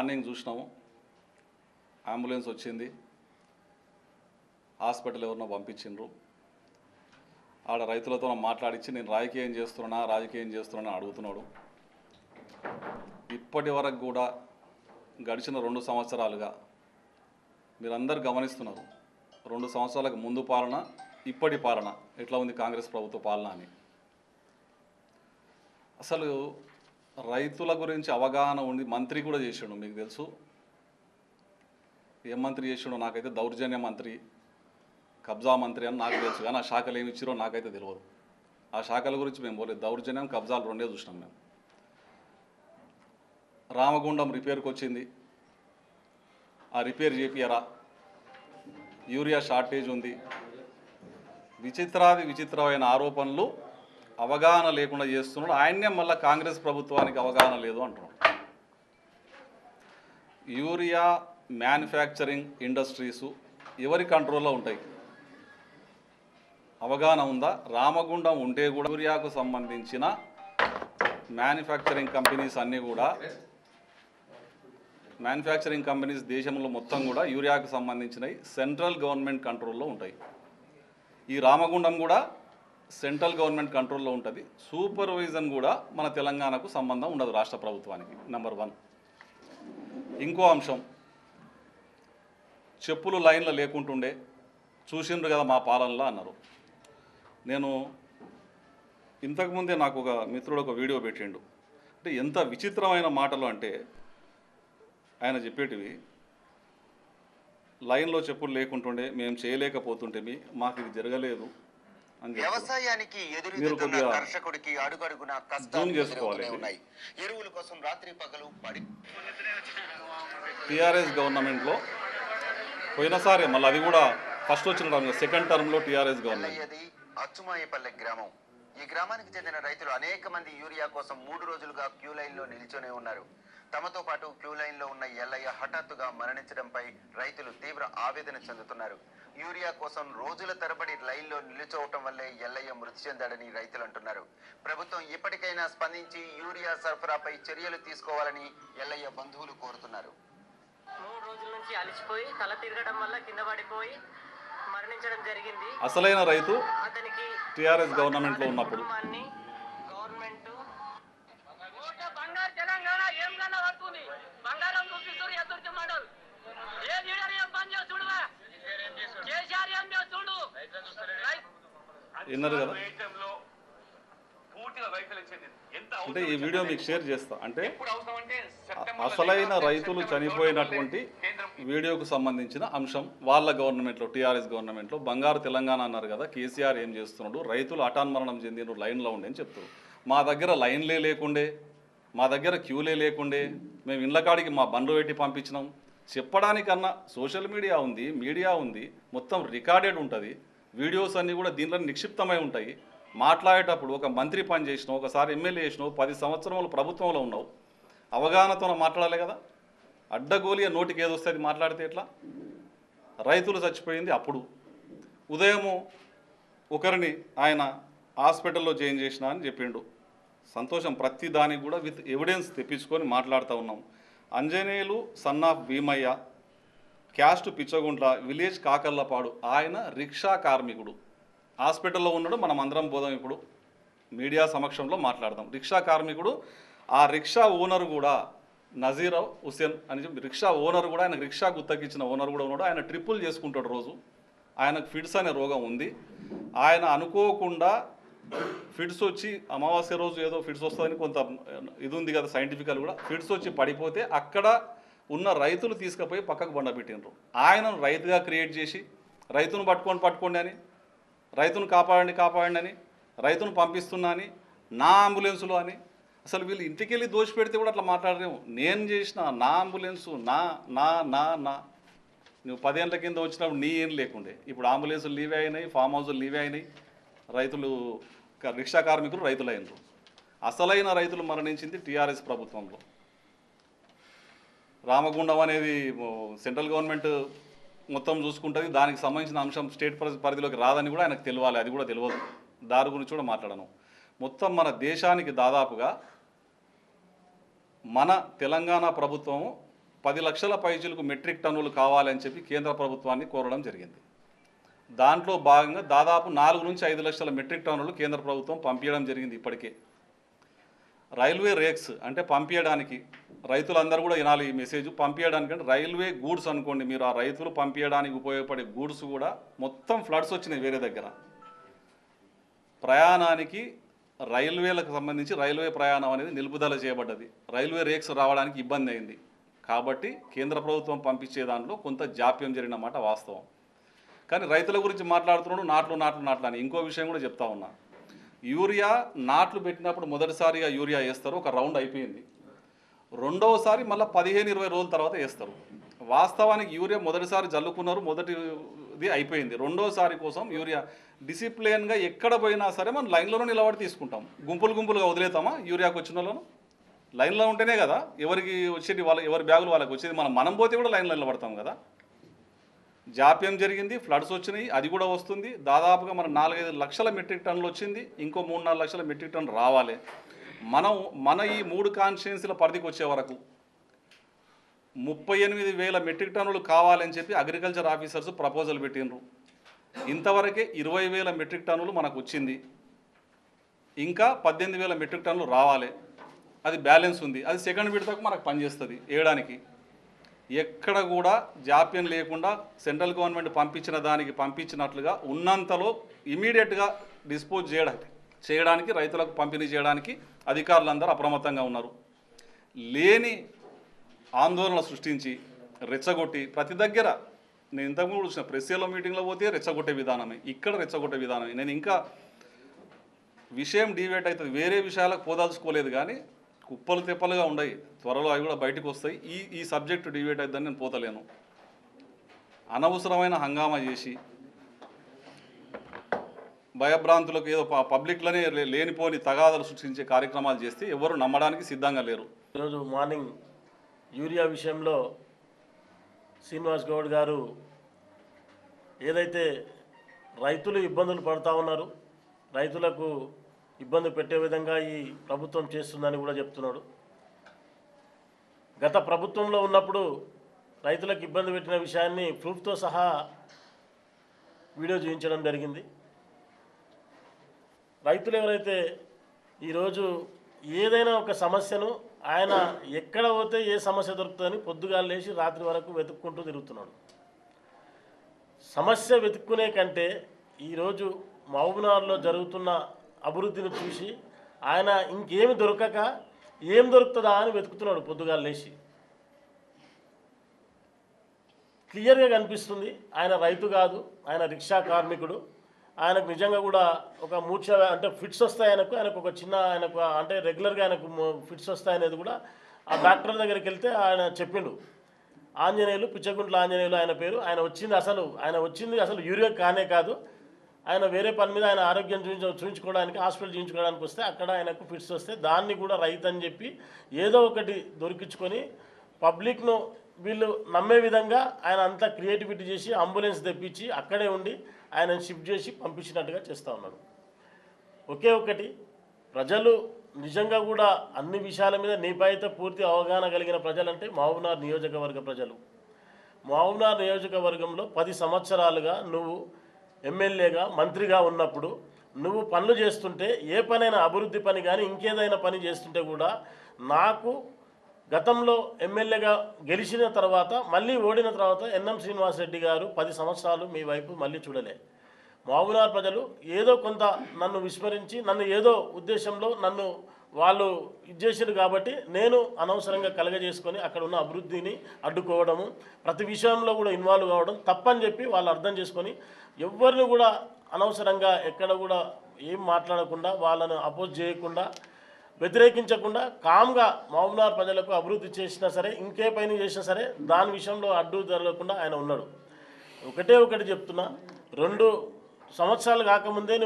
Morning చూసినాము, ambulance వచ్చింది, hospital ఎవరినో పంపించిండ్రు. ఆడ రైతులతో మాట్లాడించి నేను రాజకీయం చేస్తున్నా అడుగుతున్నాడు. ఇప్పటి వరకు కూడా గడిచిన 2 సంవత్సరాలుగా మీరందరూ గమనిస్తున్నారు, 2 సంవత్సరాలకు ముందు పాలన ఇప్పటి పాలన ఎట్లా ఉంది కాంగ్రెస్ ప్రభుత్వ పాలన అని. అసలు రైతుల గురించి అవగాహన ఉంది. మంత్రి కూడా చేసాడు, మీకు తెలుసు. ఏం మంత్రి చేసాడో నాకైతే దౌర్జన్య మంత్రి, కబ్జా మంత్రి అని నాకు తెలుసు, కానీ ఆ శాఖలు ఏమి ఇచ్చారో నాకైతే తెలియదు. ఆ శాఖల గురించి మేము పోలేదు. దౌర్జన్యం, కబ్జాలు రెండే చూసినాం మేము. రామగుండం రిపేర్కి వచ్చింది, ఆ రిపేర్ చేపియరా, యూరియా షార్టేజ్ ఉంది, విచిత్రమైన ఆరోపణలు అవగాహన లేకుండా చేస్తున్నాడు. ఆయన్నే మళ్ళీ కాంగ్రెస్ ప్రభుత్వానికి అవగాహన లేదు అంటున్నాడు. యూరియా మ్యానుఫ్యాక్చరింగ్ ఇండస్ట్రీసు ఎవరి కంట్రోల్లో ఉంటాయి? అవగాహన ఉందా? రామగుండం ఉంటే కూడా యూరియాకు సంబంధించిన మ్యానుఫ్యాక్చరింగ్ కంపెనీస్ అన్నీ కూడా దేశంలో మొత్తం కూడా యూరియాకు సంబంధించినవి సెంట్రల్ గవర్నమెంట్ కంట్రోల్లో ఉంటాయి. ఈ రామగుండం కూడా సెంట్రల్ గవర్నమెంట్ కంట్రోల్లో ఉంటుంది. సూపర్విజన్ కూడా మన తెలంగాణకు సంబంధం ఉండదు, రాష్ట్ర ప్రభుత్వానికి. నెంబర్ 1. ఇంకో అంశం, చెప్పులు లైన్లో లేకుంటుండే చూసిండ్రు కదా మా పాలనలో అన్నారు. నేను ఇంతకుముందే నాకు ఒక మిత్రుడు ఒక వీడియో పెట్టిండు. అంటే ఎంత విచిత్రమైన మాటలు అంటే, ఆయన చెప్పేటివి, లైన్లో చెప్పులు లేకుంటుండే మేము చేయలేకపోతుంటే మాకు ఇది జరగలేదు అని. వ్యవసాయానికి ఎదురుతున్న కర్షకుడికి అడుగడుగునా కష్టాలు ఎదురవుతూనే ఉన్నాయి. ఎరువుల కోసం రాత్రి పగలు పడి టీఆర్ఎస్ గవర్నమెంట్లో పోయినసారి మళ్ళీ అది కూడా ఫస్ట్ వచ్చిన సెకండ్ టర్మ్లో టీఆర్ఎస్ గవర్నమెంట్. అచ్చుమాయపల్లె గ్రామం. ఈ గ్రామానికి చెందిన రైతులు అనేక మంది యూరియా కోసం 3 రోజులుగా క్యూ లైన్లో నిల్చొనే ఉన్నారు. తమతో పాటు క్యూ లైన్లో ఉన్న ఎల్లయ్య హఠాత్తుగా మరణించడంపై రైతులు తీవ్ర ఆవేదన చెందుతున్నారు. యూరియా కోసం రోజుల తరబడి లైన్లో నిల్చోవటం వల్లే ఎల్లయ్య మృతి చెందాడని రైతులు అంటున్నారు. ప్రభుత్వం ఇప్పటికైనా స్పందించి యూరియా సరఫరాపై చర్యలు తీసుకోవాలని ఎల్లయ్య బంధువులు కోరుతున్నారు. 3 రోజుల నుంచి అలసిపోయి తల తిరగడం వల్ల కింద పడిపోయి మరణించడం జరిగింది. అసలైన రైతు టీఆర్ఎస్ గవర్నమెంట్లో ఉన్నప్పుడు విన్నారు కదా. అంటే ఈ వీడియో మీకు షేర్ చేస్తా. అంటే అసలైన రైతులు చనిపోయినటువంటి వీడియోకు సంబంధించిన అంశం వాళ్ళ గవర్నమెంట్లో, టీఆర్ఎస్ గవర్నమెంట్లో. బంగారు తెలంగాణ అన్నారు కదా, కేసీఆర్ ఏం చేస్తున్నాడు, రైతులు హఠాన్మరణం చెందిన లైన్లో ఉండే అని చెప్తారు. మా దగ్గర లైన్లే లేకుండే, మా దగ్గర క్యూలే లేకుండే, మేము ఇళ్ళ కాడికి మా బండ్లు పెట్టి పంపించినాం చెప్పడానికన్నా సోషల్ మీడియా ఉంది, మీడియా ఉంది, మొత్తం రికార్డెడ్ ఉంటుంది. వీడియోస్ అన్నీ కూడా దీంట్లో నిక్షిప్తమై ఉంటాయి. మాట్లాడేటప్పుడు ఒక మంత్రి పని చేసినావు, ఒకసారి ఎమ్మెల్యే చేసినావు, 10 సంవత్సరాలు ప్రభుత్వంలో ఉన్నావు, అవగాహనతో మాట్లాడాలి కదా. అడ్డగోలియ నోటికి ఏది వస్తుంది మాట్లాడితే ఎట్లా? రైతులు చచ్చిపోయింది అప్పుడు. ఉదయము ఒకరిని ఆయన హాస్పిటల్లో జాయిన్ చేసిన అని చెప్పిండు. సంతోషం, ప్రతి దానికి కూడా విత్ ఎవిడెన్స్ తెప్పించుకొని మాట్లాడుతూ ఉన్నాం. Anjaneyulu son of Bheemaiah, caste Pichaguntla, village Kakarlapadu, ఆయన రిక్షా కార్మికుడు. హాస్పిటల్లో ఉన్నాడు, మనం అందరం పోదాం ఇప్పుడు మీడియా సమక్షంలో మాట్లాడదాం. రిక్షా కార్మికుడు, ఆ రిక్షా ఓనర్ కూడా నజీర్ హుసేన్ అని చెప్పి రిక్షా ఓనర్ కూడా, ఆయన రిక్షా గుత్తకిచ్చిన ఓనర్ కూడా ఉన్నాడు. ఆయన ట్రిప్పులు చేసుకుంటాడు రోజు. ఆయనకు ఫిడ్స్ అనే రోగం ఉంది. ఆయన అనుకోకుండా ఫిడ్స్ వచ్చి అమావాస్య రోజు ఏదో ఫిడ్స్ వస్తుందని కొంత ఇది ఉంది కదా సైంటిఫికల్ కూడా, ఫిడ్స్ వచ్చి పడిపోతే అక్కడ ఉన్న రైతులు తీసుకుపోయి పక్కకు బండబెట్టినరు. ఆయనను రైతుగా క్రియేట్ చేసి రైతును పట్టుకోండి అని, రైతును కాపాడండి అని, రైతును పంపిస్తున్నా అని, నా అంబులెన్సులో అని. అసలు వీళ్ళు ఇంటికి వెళ్ళి దోషి పెడితే కూడా అట్లా మాట్లాడరేమో. నేను చేసిన నా అంబులెన్సు నా నా నా నా నువ్వు 10 ఏళ్ళ కింద వచ్చినప్పుడు నీ ఏం లేకుండే. ఇప్పుడు అంబులెన్సులు లీవే అయినాయి, ఫామ్ హౌస్లు లీవే అయినాయి, రైతులు రిక్షా కార్మికులు రైతులు అయినరు. అసలైన రైతులు మరణించింది టీఆర్ఎస్ ప్రభుత్వంలో. రామగుండం అనేది సెంట్రల్ గవర్నమెంట్ మొత్తం చూసుకుంటుంది, దానికి సంబంధించిన అంశం స్టేట్ పరిధిలోకి రాదని కూడా ఆయనకు తెలియాలి. అది కూడా తెలియదు. దాని గురించి కూడా మాట్లాడను. మొత్తం మన దేశానికి దాదాపుగా మన తెలంగాణ ప్రభుత్వం 10 లక్షల పైచీలకు మెట్రిక్ టన్నులు కావాలని చెప్పి కేంద్ర ప్రభుత్వాన్ని కోరడం జరిగింది. దాంట్లో భాగంగా దాదాపు 4 నుంచి 5 లక్షల మెట్రిక్ టన్నులు కేంద్ర ప్రభుత్వం పంపించడం జరిగింది. ఇప్పటికే రైల్వే రేక్స్ అంటే పంపించడానికి, రైతులందరూ కూడా వినాలి ఈ మెసేజ్, పంపించడానికి అంటే రైల్వే గూడ్స్ అనుకోండి మీరు, ఆ రైతులు పంపించడానికి ఉపయోగపడే గూడ్స్ కూడా మొత్తం ఫ్లడ్స్ వచ్చినాయి వేరే దగ్గర. ప్రయాణానికి రైల్వేలకు సంబంధించి రైల్వే ప్రయాణం అనేది నిలుపుదల చేయబడ్డది, రైల్వే రేక్స్ రావడానికి ఇబ్బంది అయింది. కాబట్టి కేంద్ర ప్రభుత్వం పంపించే దాంట్లో కొంత జాప్యం జరిగినమాట వాస్తవం. కానీ రైతుల గురించి మాట్లాడుతున్నాడు, నాట్లు అని ఇంకో విషయం కూడా చెప్తా ఉన్నా. యూరియా నాట్లు పెట్టినప్పుడు మొదటిసారిగా యూరియా వేస్తారు, ఒక రౌండ్ అయిపోయింది. రెండవసారి మళ్ళీ 15-20 రోజుల తర్వాత వేస్తారు. వాస్తవానికి యూరియా మొదటిసారి జల్లుకున్నారు, మొదటిది అయిపోయింది. రెండోసారి కోసం యూరియా డిసిప్లిన్గా ఎక్కడ పోయినా సరే మనం లైన్లోనే నిలబడి తీసుకుంటాం. గుంపులుగా వదిలేతామా? యూరియాకు వచ్చిన వాళ్ళను లైన్లో ఉంటేనే కదా ఎవరికి వచ్చేది, ఎవరి బ్యాగులు వాళ్ళకి వచ్చేది. మనం పోతే కూడా లైన్లో నిలబడతాం కదా. జాప్యం జరిగింది, ఫ్లడ్స్ వచ్చినాయి, అది కూడా వస్తుంది. దాదాపుగా మన 4-5 లక్షల మెట్రిక్ టన్నులు వచ్చింది, ఇంకో 3-4 లక్షల మెట్రిక్ టన్నులు రావాలి. మన ఈ 3 కాన్స్టిట్యుయెన్సీల పరిధికి వచ్చే వరకు 38,000 మెట్రిక్ టన్నులు కావాలని చెప్పి అగ్రికల్చర్ ఆఫీసర్స్ ప్రపోజల్ పెట్టినరు. ఇంతవరకే 20,000 మెట్రిక్ టన్నులు మనకు వచ్చింది, ఇంకా 18,000 మెట్రిక్ టన్నులు రావాలి. అది బ్యాలెన్స్ ఉంది, అది సెకండ్ విడతకు మనకు పనిచేస్తుంది వేయడానికి. ఎక్కడ కూడా జాప్యం లేకుండా సెంట్రల్ గవర్నమెంట్ పంపించిన దానికి పంపించినట్లుగా ఉన్నంతలో ఇమీడియట్గా డిస్పోజ్ చేయడానికి రైతులకు పంపిణీ చేయడానికి అధికారులందరూ అప్రమత్తంగా ఉన్నారు. లేని ఆందోళన సృష్టించి రెచ్చగొట్టి ప్రతి దగ్గర, నేను ఇంతకుముందు చూసిన ప్రెస్లో మీటింగ్లో పోతే రెచ్చగొట్టే విధానమే, ఇక్కడ రెచ్చగొట్టే విధానమే. నేను ఇంకా విషయం డివేట్ అవుతుంది, వేరే విషయాలకు పోదాల్చుకోలేదు, కానీ కుప్పలు తెప్పలుగా ఉన్నాయి, త్వరలో అవి కూడా బయటకు వస్తాయి. ఈ సబ్జెక్టు డివేట్ అవుతుందని నేను పోతలేను. అనవసరమైన హంగామా చేసి భయభ్రాంతులకు ఏదో పబ్లిక్లోనే లేనిపోని తగాదాలు సృష్టించే కార్యక్రమాలు చేస్తే ఎవరు నమ్మడానికి సిద్ధంగా లేరు. ఈరోజు మార్నింగ్ యూరియా విషయంలో శ్రీనివాస్ గౌడ్ గారు ఏదైతే రైతులు ఇబ్బందులు పడుతూ ఉన్నారు, రైతులకు ఇబ్బంది పెట్టే విధంగా ఈ ప్రభుత్వం చేస్తుందని కూడా చెప్తున్నాడు. గత ప్రభుత్వంలో ఉన్నప్పుడు రైతులకు ఇబ్బంది పెట్టిన విషయాన్ని ప్రూఫ్తో సహా వీడియో చూపించడం జరిగింది. రైతులు ఎవరైతే ఈరోజు ఏదైనా ఒక సమస్యను ఆయన ఎక్కడ పోతే ఏ సమస్య దొరుకుతుందని పొద్దుగాలు లేచి రాత్రి వరకు వెతుక్కుంటూ తిరుగుతున్నాడు. సమస్య వెతుక్కునే కంటే ఈరోజు మహబూబ్నగర్లో జరుగుతున్న అభివృద్ధిని చూసి ఆయన ఇంకేమి దొరకక ఏం దొరుకుతుందా అని వెతుకుతున్నాడు పొద్దుగాలు లేచి. క్లియర్గా కనిపిస్తుంది ఆయన రైతు కాదు, ఆయన రిక్షా కార్మికుడు. ఆయనకు నిజంగా కూడా ఒక మూర్ఛ అంటే ఫిట్స్ వస్తాయి, ఆయనకు ఒక చిన్న అంటే రెగ్యులర్గా ఆయనకు ఫిట్స్ వస్తాయనేది కూడా ఆ డాక్టర్ దగ్గరికి వెళ్తే ఆయన చెప్పిండు. ఆంజనేయులు, పిచ్చగుంట్ల ఆంజనేయులు ఆయన పేరు. ఆయన వచ్చింది అసలు యూరియా కానే కాదు, ఆయన వేరే పని మీద ఆయన ఆరోగ్యం చూపించుకోవడానికి హాస్పిటల్ చూపించుకోవడానికి వస్తే అక్కడ ఆయనకు ఫిట్స్ వస్తే దాన్ని కూడా రైతు అని చెప్పి ఏదో ఒకటి దొరికించుకొని పబ్లిక్ను వీళ్ళు నమ్మే విధంగా ఆయన అంతా క్రియేటివిటీ చేసి అంబులెన్స్ తెప్పించి అక్కడే ఉండి ఆయన షిఫ్ట్ చేసి పంపించినట్టుగా చేస్తూ ఉన్నాడు. ఒకే ఒకటి, ప్రజలు నిజంగా కూడా అన్ని విషయాల మీద నిపాయిత పూర్తి అవగాహన కలిగిన ప్రజలంటే మహబూబ్నగర్ నియోజకవర్గ ప్రజలు. మహబూబ్నగర్ నియోజకవర్గంలో 10 సంవత్సరాలుగా నువ్వు ఎమ్మెల్యేగా మంత్రిగా ఉన్నప్పుడు నువ్వు పనులు చేస్తుంటే, ఏ పనైనా అభివృద్ధి పని కానీ ఇంకేదైనా పని చేస్తుంటే కూడా నాకు గతంలో ఎమ్మెల్యేగా గెలిచిన తర్వాత మళ్ళీ ఓడిన తర్వాత ఎన్ఎం శ్రీనివాసరెడ్డి గారు 10 సంవత్సరాలు మీ వైపు మళ్ళీ చూడలే. మహబూబ్నగర్ ప్రజలు ఏదో కొంత నన్ను విస్మరించి నన్ను ఏదో ఉద్దేశంలో నన్ను వాళ్ళు ఇచ్చేసారు కాబట్టి నేను అనవసరంగా కలగజేసుకొని అక్కడ ఉన్న అభివృద్ధిని అడ్డుకోవడము, ప్రతి విషయంలో కూడా ఇన్వాల్వ్ కావడం తప్పని చెప్పి వాళ్ళు అర్థం చేసుకొని ఎవరిని కూడా అనవసరంగా ఎక్కడ కూడా ఏం మాట్లాడకుండా వాళ్ళను అపోజ్ చేయకుండా వ్యతిరేకించకుండా కామ్గా మహబూబ్నగర్ ప్రజలకు అభివృద్ధి చేసినా సరే ఇంకే పైన చేసినా సరే దాని విషయంలో అడ్డు జరగకుండా ఆయన ఉన్నాడు. ఒకటి చెప్తున్నా, 2 సంవత్సరాలు కాకముందే